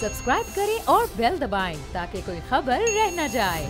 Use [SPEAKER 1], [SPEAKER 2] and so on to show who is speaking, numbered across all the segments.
[SPEAKER 1] Subscribe करें और bell दबाएं ताकि कोई खबर रह न जाए।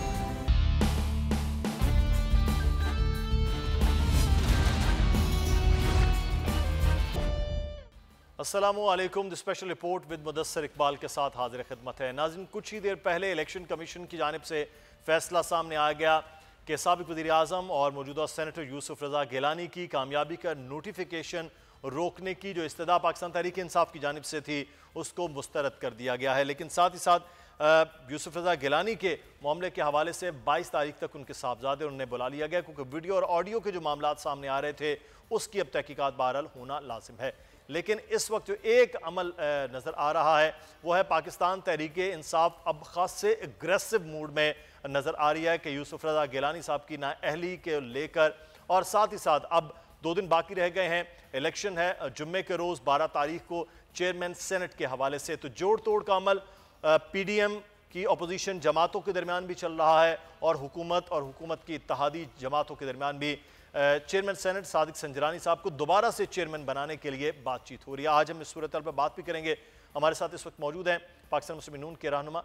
[SPEAKER 2] अस्सलामुअलैकुम। The special report with Mudassar Iqbal के साथ हाजिर खिदमत है। नाज़रीन, कुछ ही देर पहले इलेक्शन कमीशन की जानिब से फैसला सामने आ गया कि साबिक़ वज़ीर आज़म और मौजूदा सेनेटर यूसुफ रज़ा गिलानी की कामयाबी का नोटिफिकेशन रोकने की जो इस्तदा पाकिस्तान तहरीक इंसाफ की जानिब से थी उसको मुस्तरद कर दिया गया है। लेकिन साथ ही साथ यूसुफ रज़ा गिलानी के मामले के हवाले से 22 तारीख तक उनके साहबजादे उन्हें बुला लिया गया, क्योंकि वीडियो और ऑडियो के जो मामला सामने आ रहे थे उसकी अब तहकीकात बहरहाल होना लाजिम है। लेकिन इस वक्त जो एक अमल नज़र आ रहा है वो है पाकिस्तान तहरीक इंसाफ अब ख़ास से एग्रेसिव मूड में नज़र आ रही है कि यूसुफ रज़ा गिलानी साहब की नाअहली के लेकर, और साथ ही साथ अब 2 दिन बाकी रह गए हैं, इलेक्शन है जुम्मे के रोज़ 12 तारीख को चेयरमैन सेनेट के हवाले से। तो जोड़ तोड़ का अमल PDM की अपोजिशन जमातों के दरमियान भी चल रहा है और हुकूमत की इत्तेहादी जमातों के दरमियान भी चेयरमैन सेनेट सादिक संजरानी साहब को दोबारा से चेयरमैन बनाने के लिए बातचीत हो रही है। आज हम इस सूरत पर बात भी करेंगे। हमारे साथ इस वक्त मौजूद हैं पाकिस्तान मुस्लिम नून के रहनुमा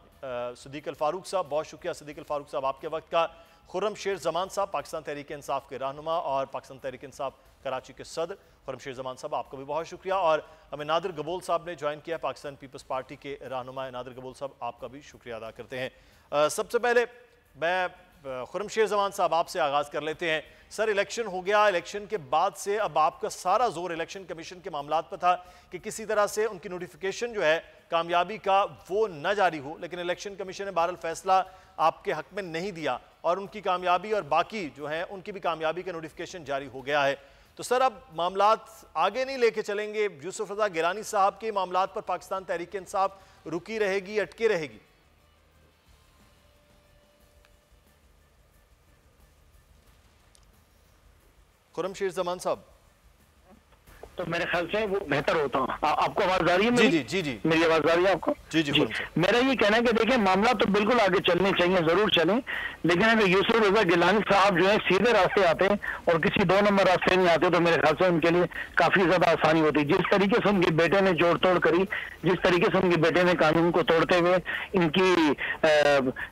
[SPEAKER 2] सिद्दीक अल फारूक साहब। बहुत शुक्रिया सिद्दीक अल फारूक साहब आपके वक्त का। खुर्रम शेर जमान साहब पाकिस्तान तहरीक इंसाफ के रहनुमा और पाकिस्तान तहरीक इंसाफ कराची के सदर। खुर्रम शेर जमान साहब आपका भी बहुत शुक्रिया। और हमें नादिर गबोल साहब ने ज्वाइन किया, पाकिस्तान पीपल्स पार्टी के रहनुमा। नादिर गबोल साहब आपका भी शुक्रिया अदा करते हैं। सबसे पहले मैं खुर्रम शेर जमान साहब आपसे आगाज़ कर लेते हैं। सर, इलेक्शन हो गया, इलेक्शन के बाद से अब आपका सारा जोर इलेक्शन कमीशन के मामलात पर था कि किसी तरह से उनकी नोटिफिकेशन जो है कामयाबी का वो न जारी हो, लेकिन इलेक्शन कमीशन ने बहरहाल फैसला आपके हक में नहीं दिया और उनकी कामयाबी और बाकी जो है उनकी भी कामयाबी का नोटिफिकेशन जारी हो गया है। तो सर, अब मामलात आगे नहीं लेके चलेंगे? यूसुफ रज़ा गिलानी साहब के मामलात पर पाकिस्तान तहरीक इंसाफ रुकी रहेगी, अटके रहेगी? खुर्रम शेर जमान साहब,
[SPEAKER 3] तो मेरे ख्याल से वो बेहतर होता है। आपको आवाज आ रही है मेरी?
[SPEAKER 2] जी जी जी
[SPEAKER 3] मेरी आवाज आ रही है आपको?
[SPEAKER 2] जी जी,
[SPEAKER 3] मेरा ये कहना है कि देखिए, मामला तो बिल्कुल आगे चलने चाहिए, जरूर चलें, लेकिन अगर यूसुफ रज़ा गिलानी साहब जो है सीधे रास्ते आते हैं और किसी 2 नंबर रास्ते नहीं आते तो मेरे ख्याल से उनके लिए काफी ज्यादा आसानी होती। जिस तरीके से उनके बेटे ने जोड़ तोड़ करी, जिस तरीके से उनके बेटे ने कानून को तोड़ते हुए इनकी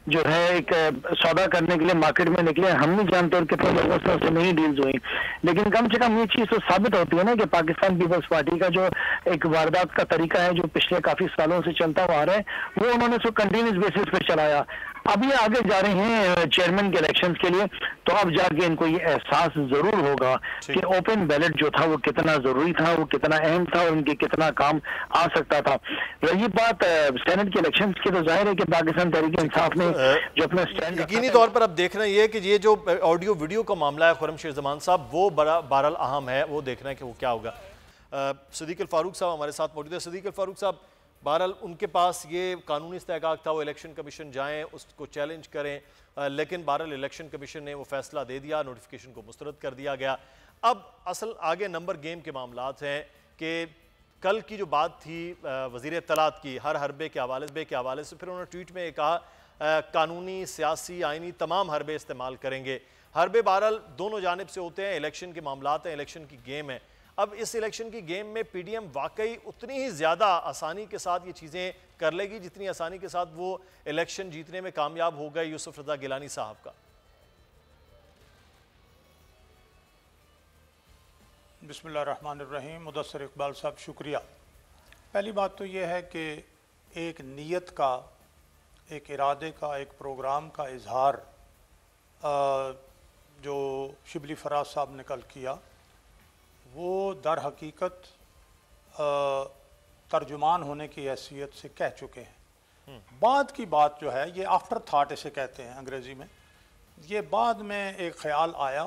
[SPEAKER 3] जो है एक सौदा करने के लिए मार्केट में निकले, हम नहीं जानते और कितने लोगों से नहीं डील्स हुई, लेकिन कम से कम ये चीज तो साबित होती है ना कि पाकिस्तान पीपल्स पार्टी का जो एक वारदात का तरीका है जो पिछले काफी सालों से चलता हुआ आ रहा है, वो उन्होंने उसको कंटिन्यूस बेसिस पे चलाया। अब ये आगे जा रहे हैं चेयरमैन के इलेक्शन के लिए, तो अब जाके इनको ये एहसास जरूर होगा कि ओपन बैलेट जो था वो कितना जरूरी था, वो कितना अहम था और उनके कितना काम आ सकता था। रही बात सेनेट के इलेक्शन की, तो जाहिर है कि पाकिस्तान तहरीक इंसाफ ने जो अपना स्टैंड
[SPEAKER 2] यकीनी तौर पर अब देखना ये है कि ये जो ऑडियो वीडियो का मामला है खुर्रम शेर जमान साहब, वो बहरहाल अहम है, वो देखना है कि वो क्या होगा। सिद्दीक अल फारूक साहब हमारे साथ मौजूद है। सिद्दीक अल फारूक साहब, बहरहाल उनके पास ये कानूनी इस्तेहकाक था, वो इलेक्शन कमीशन जाएं, उसको चैलेंज करें, लेकिन बहरहाल इलेक्शन कमीशन ने वो फैसला दे दिया, नोटिफिकेशन को मुस्तरद कर दिया गया। अब असल आगे नंबर गेम के मामलात हैं कि कल की जो बात थी वज़ीर इत्तलात की हर हरबे के हवाले से, फिर उन्होंने ट्वीट में कहा कानूनी, सियासी, आइनी तमाम हरबे इस्तेमाल करेंगे। हरबे बहरहाल दोनों जानिब से होते हैं, इलेक्शन के मामलात हैं, इलेक्शन की गेम है। अब इस इलेक्शन की गेम में PDM वाकई उतनी ही ज़्यादा आसानी के साथ ये चीज़ें कर लेगी जितनी आसानी के साथ वो इलेक्शन जीतने में कामयाब हो गए यूसुफ रज़ा गिलानी साहब का?
[SPEAKER 4] बिस्मिल्लाहिर्रहमानिर्रहीम। मुदस्सर इकबाल साहब, शुक्रिया। पहली बात तो ये है कि एक नीयत का, एक इरादे का, एक प्रोग्राम का इजहार जो शिबली फराज साहब ने कल किया, वो दर हकीकत तर्जुमान होने की हैसियत से कह चुके हैं। बाद की बात जो है, ये आफ्टर थाट इसे कहते हैं अंग्रेज़ी में, ये बाद में एक ख्याल आया,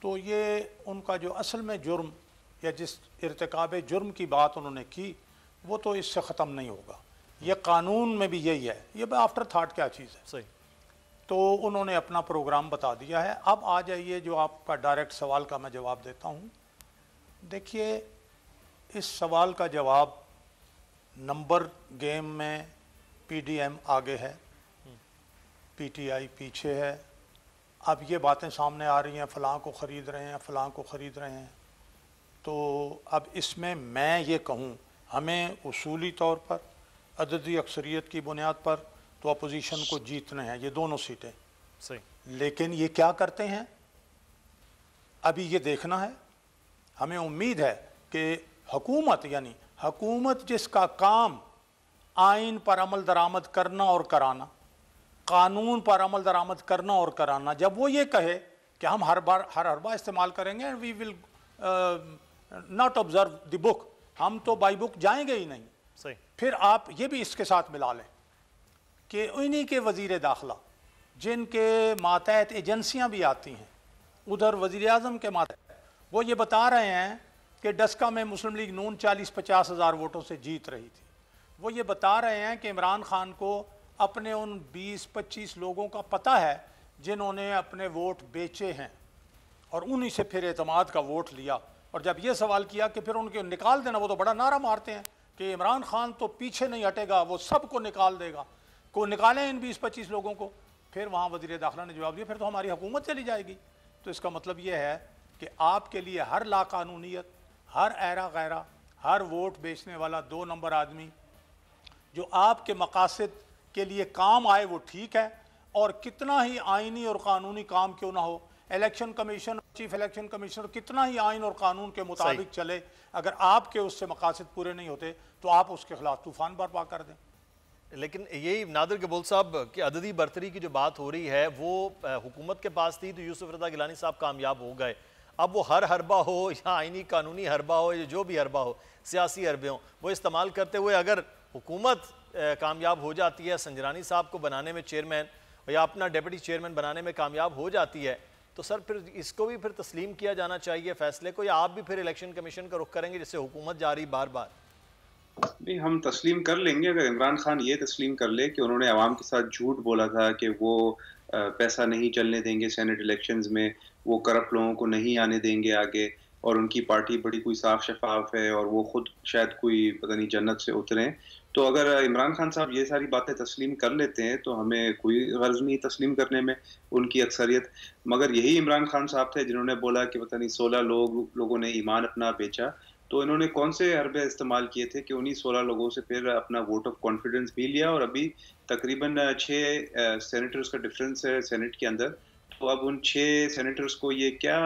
[SPEAKER 4] तो ये उनका जो असल में जुर्म या जिस इर्तिकाब जुर्म की बात उन्होंने की वो तो इससे ख़त्म नहीं होगा। ये कानून में भी यही है, ये आफ्टर थाट क्या चीज़ है।
[SPEAKER 2] सही।
[SPEAKER 4] तो उन्होंने अपना प्रोग्राम बता दिया है। अब आ जाइए, जो आपका डायरेक्ट सवाल का मैं जवाब देता हूँ। देखिए, इस सवाल का जवाब, नंबर गेम में PDM आगे है, PTI पीछे है। अब ये बातें सामने आ रही हैं, फ़लाँ को ख़रीद रहे हैं, फ़लाँ को ख़रीद रहे हैं। तो अब इसमें मैं ये कहूँ, हमें उसूली तौर पर अददी अक्सरियत की बुनियाद पर, तो अपोजिशन को जीतने हैं ये दोनों सीटें।
[SPEAKER 2] सही।
[SPEAKER 4] लेकिन ये क्या करते हैं अभी ये देखना है। हमें उम्मीद है कि हुकूमत, यानी हुकूमत जिसका काम आइन पर अमल दरामद करना और कराना, कानून पर अमल दरामद करना और कराना, जब वो ये कहे कि हम हर हरबा इस्तेमाल करेंगे and we will not observe the book, हम तो बाई बुक जाएंगे ही नहीं।
[SPEAKER 2] सही।
[SPEAKER 4] फिर आप ये भी इसके साथ मिला लें कि उन्हीं के वजीर दाखिला जिनके मातहत एजेंसियां भी आती हैं, उधर वजीर आज़म के मातहत वो ये बता रहे हैं कि डस्का में मुस्लिम लीग नून 40-50 हज़ार वोटों से जीत रही थी। वो ये बता रहे हैं कि इमरान खान को अपने उन 20-25 लोगों का पता है जिन्होंने अपने वोट बेचे हैं और उन्हीं से फिर एतमाद का वोट लिया। और जब ये सवाल किया कि फिर उनके निकाल देना, वो तो बड़ा नारा मारते हैं कि इमरान खान तो पीछे नहीं हटेगा, वो सबको निकाल देगा, को निकालें इन 20-25 लोगों को। फिर वहाँ वज़ीर दाखिला ने जवाब दिया फिर तो हमारी हुकूमत चली जाएगी। तो इसका मतलब ये है कि आपके लिए हर लाकानूनियत, हर ऐरा गैरा, हर वोट बेचने वाला 2 नंबर आदमी जो आपके मकासद के लिए काम आए वो ठीक है, और कितना ही आइनी और कानूनी काम क्यों ना हो, election commission, chief election commissioner कितना ही आइन और कानून के मुताबिक चले, अगर आपके उससे मकासद पूरे नहीं होते तो आप उसके खिलाफ तूफान बर्पा कर दें।
[SPEAKER 2] लेकिन यही नादिर कबूल साहब कि अददी बरतरी की जो बात हो रही है वो हुकूमत के पास थी तो यूसुफ रज़ा गिलानी साहब कामयाब हो गए। अब वो हर हरबा हो या आइनी कानूनी हरबा हो या जो भी हरबा हो, सियासी हरबे हों, वो इस्तेमाल करते हुए अगर हुकूमत कामयाब हो जाती है, संजरानी साहब को बनाने में चेयरमैन या अपना डिप्टी चेयरमैन बनाने में कामयाब हो जाती है, तो सर फिर इसको भी फिर तस्लीम किया जाना चाहिए फैसले को, या आप भी फिर इलेक्शन कमीशन का रुख करेंगे जिससे हुकूमत जा रही बार बार?
[SPEAKER 5] नहीं, हम तस्लीम कर लेंगे अगर इमरान खान ये तस्लीम कर ले कि उन्होंने आवाम के साथ झूठ बोला था कि वो पैसा नहीं चलने देंगे सेनेट इलेक्शंस में, वो करप्ट लोगों को नहीं आने देंगे आगे, और उनकी पार्टी बड़ी कोई साफ शफाफ है और वो खुद शायद कोई पता नहीं जन्नत से उतरे। तो अगर इमरान खान साहब ये सारी बातें तस्लीम कर लेते हैं तो हमें कोई गर्ज नहीं तस्लीम करने में उनकी अक्सरियत। मगर यही इमरान खान साहब थे जिन्होंने बोला कि पता नहीं 16 लोगों ने ईमान अपना बेचा। तो इन्होंने कौन से हरबे इस्तेमाल किए थे कि उन्हीं 16 लोगों से फिर अपना वोट ऑफ कॉन्फिडेंस भी लिया, और अभी तकरीबन 6 सेनेटर्स का डिफरेंस है सेनेट के अंदर। तो अब उन 6 सेनेटर्स को ये क्या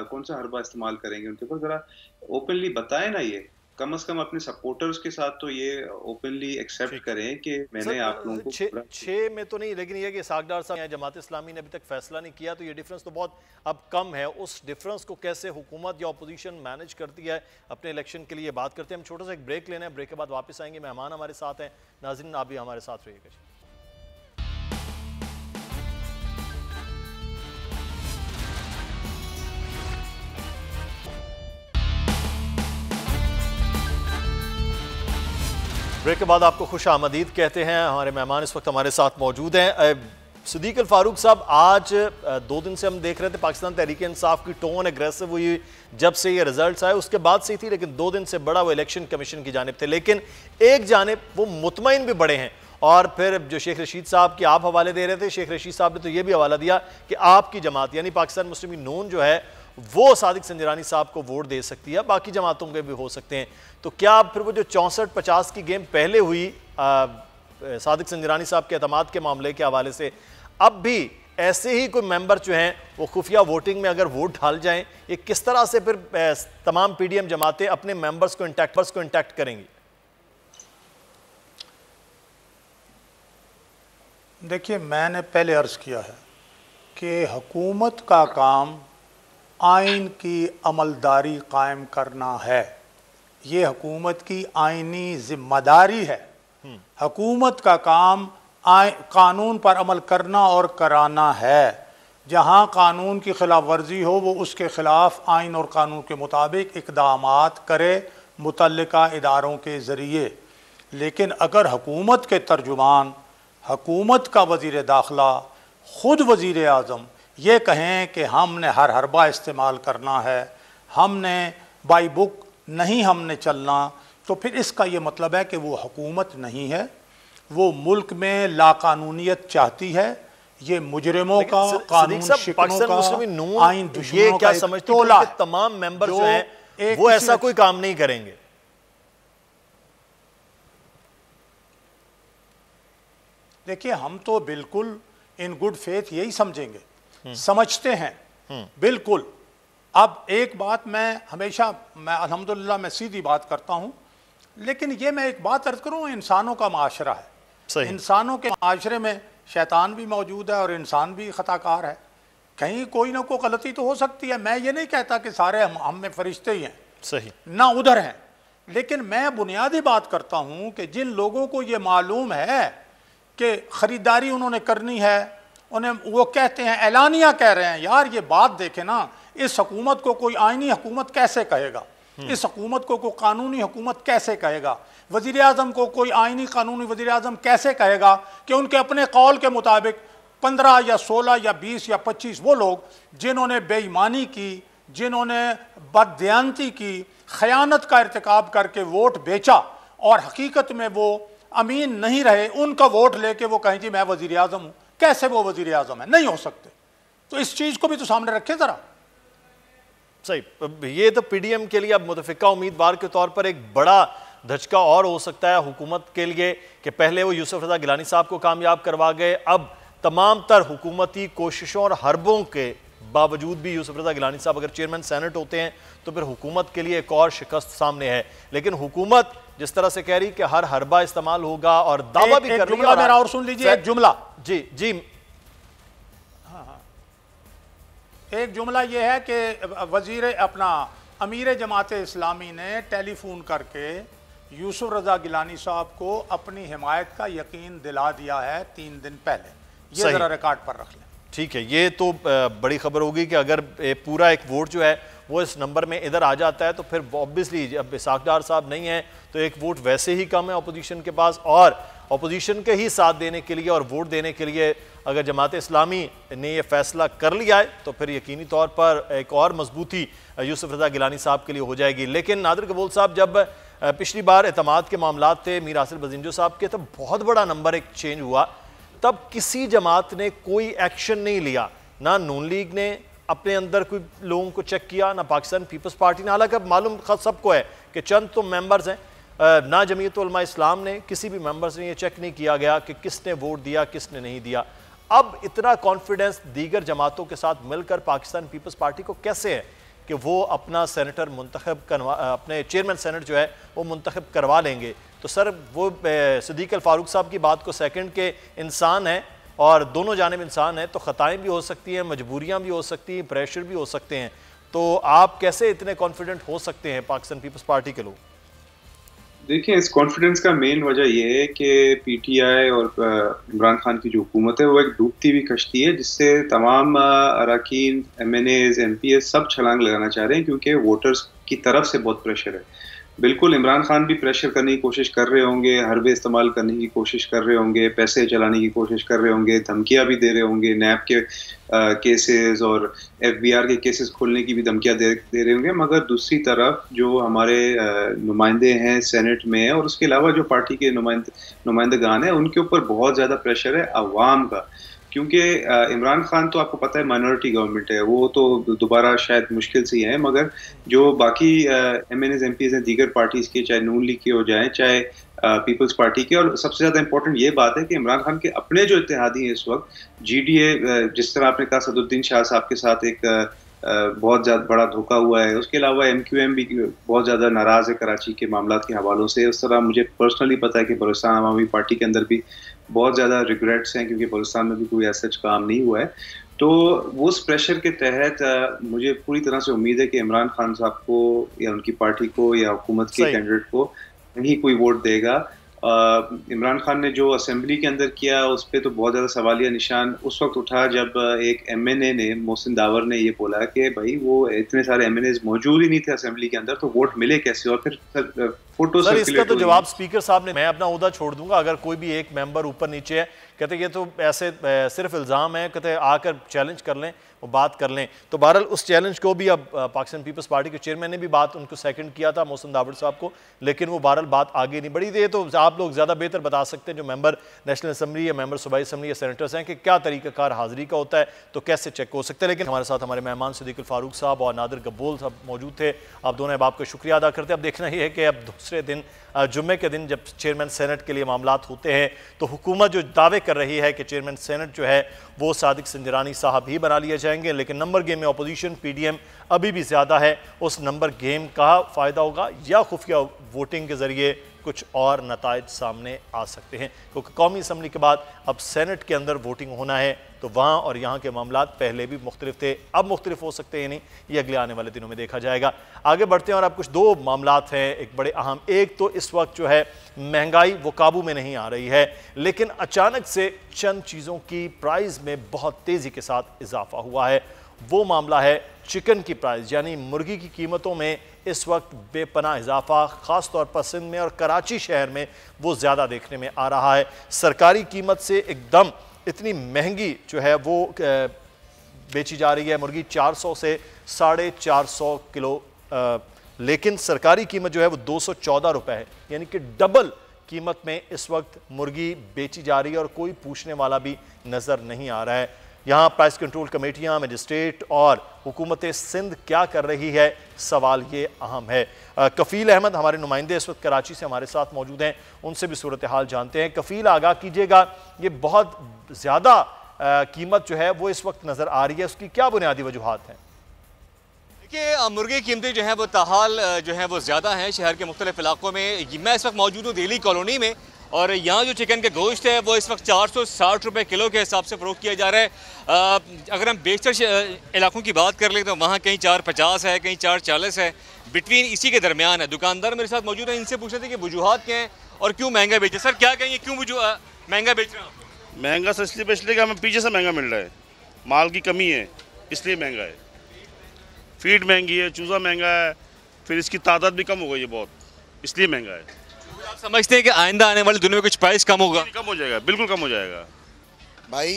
[SPEAKER 5] कौन सा हरबा इस्तेमाल करेंगे, उनके ऊपर जरा ओपनली बताएं ना, ये कम से कम अपने सपोर्टर्स के साथ तो ये ओपनली एक्सेप्ट करें कि मैंने आप लोगों को
[SPEAKER 2] 6 में तो नहीं, लेकिन ये कि सागदार साहब जमात इस्लामी ने अभी तक फैसला नहीं किया, तो ये डिफरेंस तो बहुत अब कम है। उस डिफरेंस को कैसे हुकूमत या अपोजिशन मैनेज करती है अपने इलेक्शन के लिए बात करते हैं। हम छोटा सा एक ब्रेक लेना है, ब्रेक के बाद वापस आएंगे। मेहमान हमारे साथ हैं, नाज़रीन आप भी हमारे साथ रहिएगा। ब्रेक के बाद आपको खुश आमदीद कहते हैं। हमारे मेहमान इस वक्त हमारे साथ मौजूद हैं। सिद्दीक अल फारूक साहब, आज 2 दिन से हम देख रहे थे पाकिस्तान तहरीक इंसाफ की टोन एग्रेसिव हुई जब से ये रिजल्ट्स आए, उसके बाद से ही थी, लेकिन 2 दिन से बड़ा वो इलेक्शन कमीशन की जानिब थे। लेकिन एक जानिब वो मुतमईन भी बड़े हैं, और फिर जो शेख रशीद साहब की आप हवाले दे रहे थे, शेख रशीद साहब ने तो ये भी हवाला दिया कि आपकी जमात यानी पाकिस्तान मुस्लिम लीग नून जो है वो सादिक संजरानी साहब को वोट दे सकती है, बाकी जमातों के भी हो सकते हैं। तो क्या फिर वो जो 64-50 की गेम पहले हुई सादिक संजरानी साहब के एतमाद के मामले के हवाले से, अब भी ऐसे ही कोई मेंबर जो हैं वो खुफिया वोटिंग में अगर वोट डाल जाएं, ये किस तरह से फिर तमाम पीडीएम जमातें अपने मेंबर्स को इंटैक्ट करेंगी?
[SPEAKER 4] देखिए, मैंने पहले अर्ज़ किया है कि हुकूमत का काम आइन की अमलदारी कायम करना है, ये हुकूमत की आइनी जिम्मेदारी है। हुकूमत का काम कानून पर अमल करना और कराना है। जहाँ कानून की खिलाफ वर्जी हो वो उसके खिलाफ आइन और कानून के मुताबिक इक़दामात करे मुतल्लिका इदारों के ज़रिए। लेकिन अगर हुकूमत के तर्जुमान, हुकूमत का वज़ीर दाखिला, ख़ुद वज़ीर आज़म ये कहें कि हमने हर हरबा इस्तेमाल करना है, हमने बाई बुक नहीं हमने चलना, तो फिर इसका ये मतलब है कि वो हुकूमत नहीं है, वो मुल्क में लाकानूनियत चाहती है। ये मुजरिमों का, कानून शिकनों का, आइन दुश्मनों का एक टोला है।
[SPEAKER 2] तमाम मेंबर जो हैं वो ऐसा कोई काम नहीं करेंगे।
[SPEAKER 4] देखिए, हम तो बिल्कुल इन गुड फेथ यही समझेंगे, समझते हैं बिल्कुल। अब एक बात मैं अल्हम्दुलिल्लाह मैं सीधी बात करता हूँ, लेकिन ये मैं एक बात अर्ज करूँ, इंसानों का माशरा है, इंसानों के माशरे में शैतान भी मौजूद है और इंसान भी ख़ताकार है, कहीं कोई ना कोई गलती तो हो सकती है। मैं ये नहीं कहता कि सारे हम में फरिश्ते ही हैं, सही ना उधर हैं, लेकिन मैं बुनियादी बात करता हूँ कि जिन लोगों को ये मालूम है कि ख़रीदारी उन्होंने करनी है, उन्हें वो कहते हैं, ऐलानिया कह रहे हैं, यार ये बात देखें ना, इस हुकूमत को कोई आईनी हुकूमत कैसे कहेगा, इस हुकूमत को कोई कानूनी हुकूमत कैसे कहेगा, वज़ीर आज़म को कोई आईनी कानूनी वज़ीर आज़म कैसे कहेगा कि उनके अपने कौल के मुताबिक 15 या 16 या 20 या 25 वो लोग जिन्होंने बेईमानी की, जिन्होंने बददियानती की, खयानत का इर्तिकाब करके वोट बेचा और हकीकत में वो अमीन नहीं रहे, उनका वोट लेके वो कहें जी मैं वज़ीर आज़म हूँ, कैसे वो वज़ीर आज़म है? नहीं हो सकते। तो इस चीज़ को भी तो सामने रखें ज़रा।
[SPEAKER 2] सही, ये तो पीडीएम के लिए अब मुतफ़िका उम्मीदवार के तौर पर एक बड़ा धचका और हो सकता है हुकूमत के लिए कि पहले वो यूसुफ रज़ा गिलानी साहब को कामयाब करवा गए, अब तमाम तर हुकूमती कोशिशों और हरबों के बावजूद भी यूसुफ रज़ा गिलानी साहब अगर चेयरमैन सेनेट होते हैं तो फिर हुकूमत के लिए एक और शिकस्त सामने है। लेकिन हुकूमत जिस तरह से कह रही कि हर हरबा इस्तेमाल होगा और दावा भी कर रही है,
[SPEAKER 4] मेरा और सुन लीजिए एक जुमला।
[SPEAKER 2] जी जी,
[SPEAKER 4] एक जुमला यह है कि वजीर अपना अमीर जमात इस्लामी ने टेलीफोन करके यूसुफ रज़ा गिलानी साहब को अपनी हिमायत का यकीन दिला दिया है 3 दिन पहले, ये जरा रिकॉर्ड पर रख लें।
[SPEAKER 2] ठीक है, ये तो बड़ी खबर होगी कि अगर पूरा एक वोट जो है वो इस नंबर में इधर आ जाता है तो फिर ऑब्वियसली अब इसाक डार साहब नहीं है तो एक वोट वैसे ही कम है अपोजिशन के पास, और अपोजिशन के ही साथ देने के लिए और वोट देने के लिए अगर जमात इस्लामी ने यह फैसला कर लिया है तो फिर यकीनी तौर पर एक और मजबूती यूसुफ रज़ा गिलानी साहब के लिए हो जाएगी। लेकिन नादिर कबूल साहब, जब पिछली बार एतमाद के मामला थे मीर हासिल बजिंजो साहब के, तब बहुत बड़ा नंबर एक चेंज हुआ, तब किसी जमात ने कोई एक्शन नहीं लिया, ना नून लीग ने अपने अंदर कोई लोगों को चेक किया, ना पाकिस्तान पीपल्स पार्टी ने, हालांकि मालूम सबको है कि चंद तो मेंबर्स हैं, ना जमीयत उलमा इस्लाम ने, किसी भी मेंबर्स ने ये चेक नहीं किया गया कि किसने वोट दिया किसने नहीं दिया। अब इतना कॉन्फिडेंस दीगर जमातों के साथ मिलकर पाकिस्तान पीपल्स पार्टी को कैसे है कि वो अपना सेनेटर मुंतखब करवा, अपने चेयरमैन सेनेट जो है वो मुंतखब करवा लेंगे? तो सर वो सिद्दीक अल फारूक साहब की बात को सेकंड के इंसान है और दोनों जानिब इंसान है, तो ख़ताएँ भी हो सकती हैं, मजबूरियाँ भी हो सकती हैं, प्रेशर भी हो सकते हैं, तो आप कैसे इतने कॉन्फिडेंट हो सकते हैं पाकिस्तान पीपल्स पार्टी के लोग?
[SPEAKER 5] देखिए, इस कॉन्फिडेंस का मेन वजह यह है कि पीटीआई और इमरान खान की जो हुकूमत है वो एक डूबती हुई कश्ती है जिससे तमाम अरकान, MNAs, MPs सब छलांग लगाना चाह रहे हैं क्योंकि वोटर्स की तरफ से बहुत प्रेशर है। बिल्कुल इमरान खान भी प्रेशर करने की कोशिश कर रहे होंगे, हरबे इस्तेमाल करने की कोशिश कर रहे होंगे, पैसे चलाने की कोशिश कर रहे होंगे, धमकियां भी दे रहे होंगे, नैब के केसेस और FBR के केसेस खोलने की भी धमकियां दे रहे होंगे। मगर दूसरी तरफ जो हमारे नुमाइंदे हैं सेनेट में और उसके अलावा जो पार्टी के नुमाइंदगान हैं उनके ऊपर बहुत ज़्यादा प्रेशर है अवाम का, क्योंकि इमरान खान तो आपको पता है माइनॉरिटी गवर्नमेंट है, वो तो दोबारा शायद मुश्किल से ही है, मगर जो बाकी MNAs MPs हैं दीगर पार्टीज़ के, चाहे नून लीग के हो जाएं चाहे पीपल्स पार्टी के, और सबसे ज़्यादा इंपॉर्टेंट ये बात है कि इमरान खान के अपने जो इत्तेहादी हैं इस वक्त GDA, जिस तरह आपने कहा सदुद्दीन शाह साहब के साथ एक बहुत ज़्यादा बड़ा धोखा हुआ है, उसके अलावा MQM भी बहुत ज़्यादा नाराज़ है कराची के मामला के हवालों से। उस तरह मुझे पर्सनली पता है कि बलूचिस्तान अवामी पार्टी के अंदर भी बहुत ज़्यादा रिग्रेट्स हैं क्योंकि बलूचिस्तान में भी कोई ऐसा काम नहीं हुआ है। तो वो उस प्रेशर के तहत मुझे पूरी तरह से उम्मीद है कि इमरान खान साहब को या उनकी पार्टी को या हुकूमत के कैंडिडेट को नहीं कोई वोट देगा। इमरान खान ने जो असेंबली के अंदर किया उस पर तो बहुत ज़्यादा सवालिया निशान उस वक्त उठा जब एक MNA ने, मोहसिन दावर ने ये बोला कि भाई वो इतने सारे MNAs मौजूद ही नहीं थे असेंबली के अंदर तो वोट मिले कैसे, और फिर फोटो
[SPEAKER 2] सर इसका तो जवाब स्पीकर साहब ने, मैं अपना ओहदा छोड़ दूंगा अगर कोई भी एक मेंबर ऊपर नीचे है, कहते ये तो ऐसे सिर्फ इल्ज़ाम है, कहते आकर चैलेंज कर लें, वो बात कर लें। तो बहरहाल उस चैलेंज को भी अब पाकिस्तान पीपल्स पार्टी के चेयरमैन ने भी बात उनको सेकंड किया था मोहसिन दावर साहब को, लेकिन वो बहरहाल बात आगे नहीं बढ़ी। ये तो आप लोग ज़्यादा बेहतर बता सकते हैं जो मेंबर नेशनल असम्बली या मेंबर सूबाई असम्बली या सेनेटर्स हैं कि क्या तरीक़ाकार हाज़िरी का होता है, तो कैसे चेक हो सकता है। लेकिन हमारे साथ हमारे मेहमान सिद्दीक अल फारूक साहब और नादिर कबूल साहब मौजूद थे, आप दोनों अहबाब का शुक्रिया अदा करते हैं। अब देखना ही है कि अब दूसरे दिन जुम्मे के दिन जब चेयरमैन सेनेट के लिए मामलात होते हैं तो हुकूमत जो दावे कर रही है कि चेयरमैन सेनेट जो है वो सादिक सिंजरानी साहब ही बना लिए जाएंगे, लेकिन नंबर गेम में अपोजिशन PDM अभी भी ज़्यादा है। उस नंबर गेम का फ़ायदा होगा या खुफिया वोटिंग के ज़रिए कुछ और नताइज सामने आ सकते हैं, क्योंकि कौमी असम्बली के बाद अब सेनेट के अंदर वोटिंग होना है, तो वहाँ और यहाँ के मामलात पहले भी मुख्तलिफ थे, अब मुख्तलिफ हो सकते हैं नहीं, ये अगले आने वाले दिनों में देखा जाएगा। आगे बढ़ते हैं और अब कुछ दो मामलात हैं एक बड़े अहम। एक तो इस वक्त जो है महंगाई वो काबू में नहीं आ रही है, लेकिन अचानक से चंद चीज़ों की प्राइस में बहुत तेज़ी के साथ इजाफा हुआ है। वो मामला है चिकन की प्राइस, यानी मुर्गी की कीमतों में इस वक्त बेपनाह इजाफा, ख़ास तौर पर सिंध में और कराची शहर में वो ज़्यादा देखने में आ रहा है। सरकारी कीमत से एकदम इतनी महंगी जो है वो बेची जा रही है मुर्गी 400 से 450 किलो, लेकिन सरकारी कीमत जो है वो 214 रुपये है, यानी कि डबल कीमत में इस वक्त मुर्गी बेची जा रही है और कोई पूछने वाला भी नज़र नहीं आ रहा है। यहाँ प्राइस कंट्रोल कमेटियाँ, मजिस्ट्रेट और हुकूमत सिंध क्या कर रही है, सवाल ये अहम है। कफ़ील अहमद हमारे नुमाइंदे इस वक्त कराची से हमारे साथ मौजूद हैं, उनसे भी सूरत हाल जानते हैं। कफ़ील, आगाह कीजिएगा, ये बहुत ज़्यादा कीमत जो है वो इस वक्त नज़र आ रही है, उसकी क्या बुनियादी वजूहात हैं?
[SPEAKER 6] देखिए, मुर्गी की कीमतें जो हैं वो ताहाल जो हैं वो ज़्यादा हैं शहर के मुख्तलिफ इलाकों में। मैं इस वक्त मौजूद हूँ दिल्ली कॉलोनी में, और यहाँ जो चिकन के गोश्त है वो इस वक्त 460 रुपये किलो के हिसाब से फ़रोख्त किया जा रहा है। अगर हम बेशतर इलाकों की बात कर लें तो वहाँ कहीं 450 है, कहीं 440 है, बिटवीन इसी के दरमियान है। दुकानदार मेरे साथ मौजूद हैं, इनसे पूछ रहे थे कि वजूहात क्या हैं और क्यों महंगा बेचे। सर क्या कहेंगे, क्यों महंगा बेच रहे हैं आप?
[SPEAKER 7] महंगा सर इसलिए बेच लेगा, हमें पीछे से महंगा मिल रहा है, माल की कमी है इसलिए महंगा है। फीड महंगी है, चूज़ा महंगा है, फिर इसकी तादाद भी कम हो गई है बहुत, इसलिए महंगा है।
[SPEAKER 6] आप समझते हैं कि आइंदा आने वाले दिनों में कुछ प्राइस कम होगा?
[SPEAKER 7] कम हो जाएगा, बिल्कुल कम हो जाएगा।
[SPEAKER 8] भाई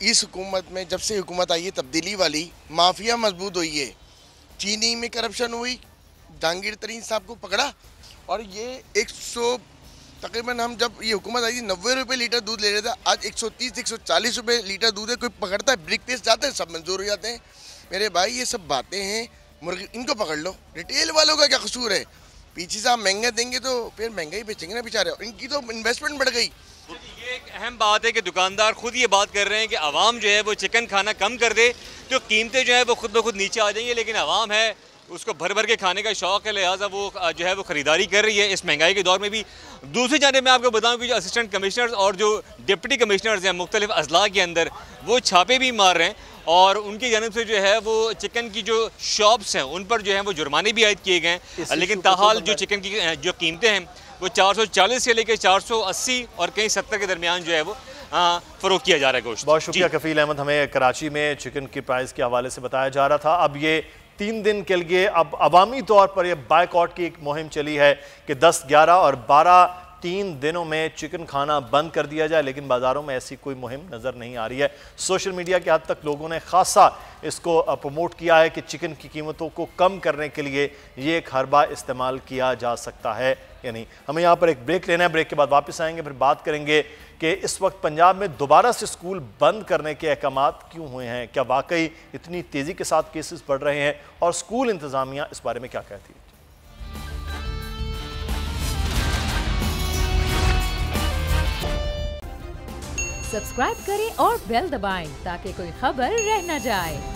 [SPEAKER 8] इस हुकूमत में जब से हुकूमत आई है तब्दीली वाली, माफिया मजबूत हुई है। चीनी में करप्शन हुई, जहांगीर तरीन साहब को पकड़ा, और ये 100 तकरीबन, हम जब ये हुकूमत आई थी 90 रुपये लीटर दूध ले रहे थे, आज 130-140 रुपये लीटर दूध है। कोई पकड़ता है? ब्रिक टेस्ट जाते हैं, सब मंजूर हो जाते हैं। मेरे भाई ये सब बातें हैं, मुर्गी इनको पकड़ लो। रिटेल वालों का क्या कसूर है? पीछे से आप महंगा देंगे तो फिर महंगा ही बेचेंगे ना बेचारे, इनकी तो इन्वेस्टमेंट बढ़ गई।
[SPEAKER 6] ये एक अहम बात है कि दुकानदार खुद ये बात कर रहे हैं कि आवाम जो है वो चिकन खाना कम कर दे तो कीमतें जो है वो खुद ब खुद नीचे आ जाएंगी, लेकिन आवाम है उसको भर भर के खाने का शौक़ है, लिहाजा वो जो है वो ख़रीदारी कर रही है इस महंगाई के दौर में भी। दूसरी जानिब मैं आपको बताऊं कि जो असिस्टेंट कमिश्नर्स और जो डिप्टी कमिश्नर्स हैं मुख्तलिफ अजला के अंदर, वो छापे भी मार रहे हैं, और उनकी जानिब से जो है वो चिकन की जो शॉप्स हैं उन पर जो है वो जुर्माने भी आयद किए गए हैं। लेकिन ताहाल जो चिकन की जो कीमतें हैं वो 440 से लेकर 480 और कहीं 70 के दरमियान जो है वो फ़रोख्त किया जा रहा है गोश्त।
[SPEAKER 2] बहुत शुक्रिया कफ़ील अहमद, हमें कराची में चिकन की प्राइस के हवाले से बताया जा रहा था। अब ये 3 दिन के लिए अब अवामी तौर पर यह बायकॉट की एक मुहिम चली है कि 10, 11 और 12 3 दिनों में चिकन खाना बंद कर दिया जाए, लेकिन बाज़ारों में ऐसी कोई मुहिम नज़र नहीं आ रही है। सोशल मीडिया के हद तक लोगों ने खासा इसको प्रमोट किया है कि चिकन की कीमतों को कम करने के लिए ये एक हरबा इस्तेमाल किया जा सकता है या नहीं। हमें यहाँ पर एक ब्रेक लेना है, ब्रेक के बाद वापस आएंगे, फिर बात करेंगे कि इस वक्त पंजाब में दोबारा से स्कूल बंद करने के अहकामात क्यों हुए हैं, क्या वाकई इतनी तेज़ी के साथ केसेस बढ़ रहे हैं, और स्कूल इंतज़ामिया इस बारे में क्या कहती है।
[SPEAKER 1] सब्सक्राइब करें और बेल दबाएं ताकि कोई खबर रह न जाए।